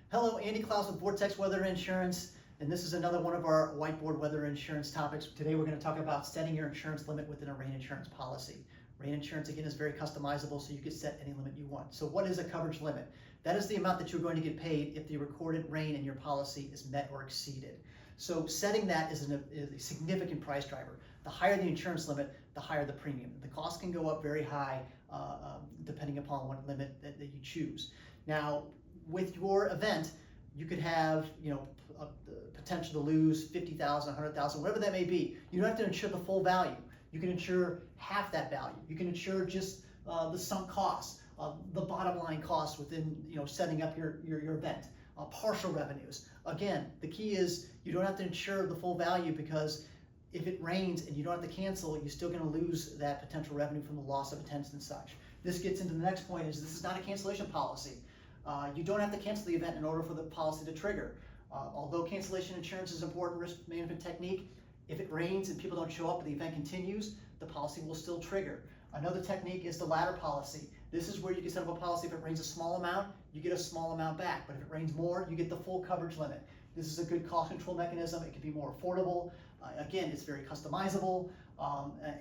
Hello, Andy Klaus with Vortex Weather Insurance, and this is another one of our whiteboard weather insurance topics. Today we're going to talk about setting your insurance limit within a rain insurance policy. Rain insurance, again, is very customizable, so you can set any limit you want. So what is a coverage limit? That is the amount that you're going to get paid if the recorded rain in your policy is met or exceeded. So setting that is a significant price driver. The higher the insurance limit, the higher the premium. The cost can go up very high depending upon what limit that you choose. Now, with your event, you could have, the potential to lose 50,000, 100,000, whatever that may be. You don't have to insure the full value. You can insure half that value. You can insure just the sunk costs, the bottom line costs within, setting up your event, partial revenues. Again, the key is you don't have to insure the full value, because if it rains and you don't have to cancel, you're still going to lose that potential revenue from the loss of attendance and such. This gets into the next point: is this is not a cancellation policy. You don't have to cancel the event in order for the policy to trigger. Although cancellation insurance is an important risk management technique, if it rains and people don't show up and the event continues, the policy will still trigger. Another technique is the ladder policy. This is where you can set up a policy. If it rains a small amount, you get a small amount back. But if it rains more, you get the full coverage limit. This is a good cost control mechanism. It can be more affordable. Again, it's very customizable,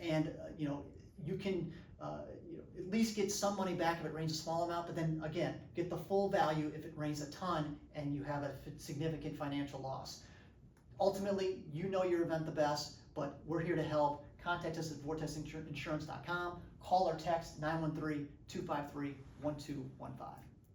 and you can at least get some money back if it rains a small amount, but then again, get the full value if it rains a ton and you have a significant financial loss. Ultimately, you know your event the best, but we're here to help. Contact us at vortexinsurance.com. Call or text 913-253-1215.